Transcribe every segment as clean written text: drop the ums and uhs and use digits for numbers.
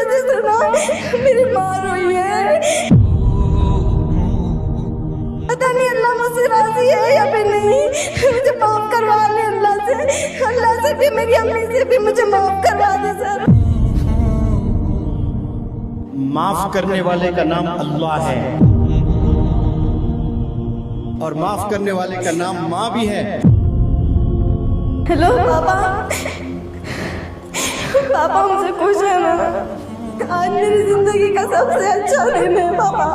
वजह से ना मेरी माँ रोई है। पता नहीं अल्लाह मुझसे राजी है या फिर नहीं। मुझे माफ करवा ले अल्लाह से भी, मेरी अम्मी से भी मुझे माफ करवा दे सर। माफ करने वाले का नाम अल्लाह है और माफ करने वाले का नाम माँ भी है। हेलो पापा, पापा मुझे खुश है ना? आज मेरी जिंदगी का सबसे अच्छा दिन है पापा।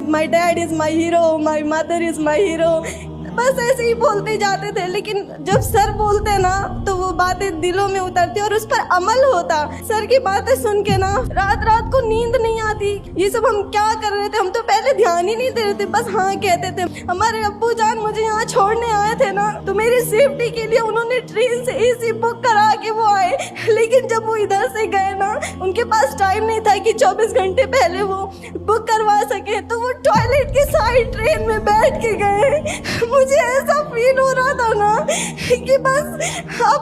My dad is my hero, my mother is my hero. बस ऐसे ही बोलते जाते थे, लेकिन जब सर बोलते ना तो वो बातें दिलों में उतरती और उस पर अमल होता। सर की बातें सुन के ना रात रात को नींद नहीं आती। ये सब हम क्या कर रहे थे, हम तो पहले ध्यान ही नहीं दे रहे थे, बस हाँ कहते थे। हमारे अब्बू जान मुझे यहाँ छोड़ने आए थे ना, तो मेरी सेफ्टी के लिए उन्होंने ट्रेन से एसी बुक करा के वो आए। लेकिन जब वो इधर से गए ना, उनके पास टाइम नहीं था कि 24 घंटे पहले वो बुक करवा सके, तो वो टॉयलेट के साइड ट्रेन में बैठ के गए। मुझे ऐसा फील हो रहा था ना कि बस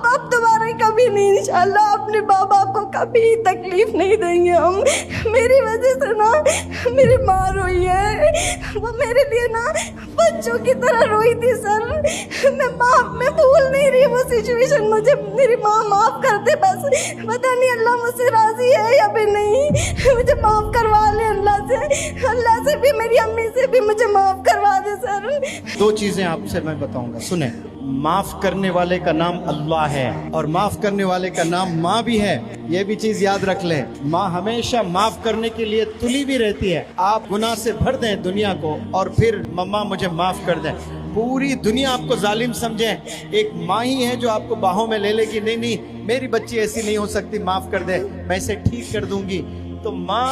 अब दोबारा कभी नहीं, इंशाल्लाह अपने माँ बाप को कभी तकलीफ नहीं देंगे हम। मेरी वजह से ना मेरी माँ रोई है, वो मेरे लिए ना बच्चों की तरह रोई थी सर। मैं भूल नहीं रही वो सिचुएशन। मुझे मेरी माँ माफ कर दे बस। पता नहीं अल्लाह मुझसे राजी है या फिर नहीं। मुझे माफ करवा ले अल्लाह से भी, मेरी अम्मी से भी मुझे माफ करवा दे सर। दो चीजें आपसे मैं बताऊंगा, सुने। माफ करने वाले का नाम अल्लाह है और माफ करने वाले का नाम माँ भी है। ये भी चीज याद रख लें, माँ हमेशा माफ करने के लिए तुली भी रहती है। आप गुनाह से भर दें दुनिया को और फिर मम्मा मुझे माफ कर दें, पूरी दुनिया आपको जालिम समझे, एक माँ ही है जो आपको बाहों में ले लेगी। नहीं नहीं, मेरी बच्ची ऐसी नहीं हो सकती, माफ कर दे, मैं इसे ठीक कर दूंगी। तो माँ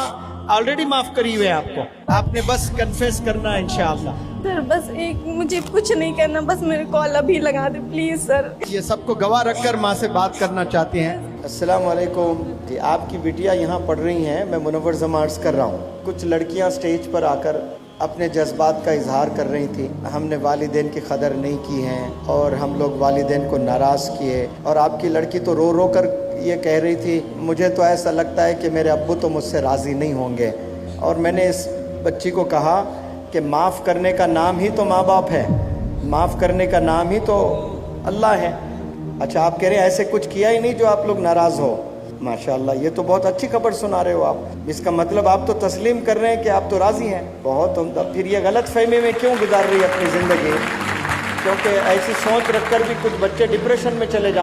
ऑलरेडी माफ करी हुई है आपको, आपने बस कन्फेस करना है इंशाअल्लाह। सर बस एक, मुझे कुछ नहीं करना, बस मेरे कॉल अभी लगा दे प्लीज सर। ये सबको गवाह रखकर माँ से बात करना चाहते हैं। अस्सलाम वालेकुम जी, आपकी बिटिया यहाँ पढ़ रही हैं, मैं मुनव्वर जमा अर्ज़ कर रहा हूँ। कुछ लड़कियाँ स्टेज पर आकर अपने जज्बात का इजहार कर रही थी। हमने वालिदैन की कदर नहीं की है और हम लोग वालिदैन को नाराज़ किए। और आपकी लड़की तो रो रो कर ये कह रही थी, मुझे तो ऐसा लगता है कि मेरे अब्बू तो मुझसे राज़ी नहीं होंगे। और मैंने इस बच्ची को कहा कि माफ़ करने का नाम ही तो माँ बाप है, माफ़ करने का नाम ही तो अल्लाह है। अच्छा, आप कह रहे हैं ऐसे कुछ किया ही नहीं जो आप लोग नाराज़ हो। माशाअल्लाह, ये तो बहुत अच्छी खबर सुना रहे हो आप। इसका मतलब आप तो तस्लीम कर रहे हैं कि आप तो राज़ी हैं। बहुत उम्दा। फिर ये गलत फहमी में क्यों गुजार रही है अपनी ज़िंदगी? क्योंकि ऐसी सोच रखकर भी कुछ बच्चे डिप्रेशन में चले जाते हैं।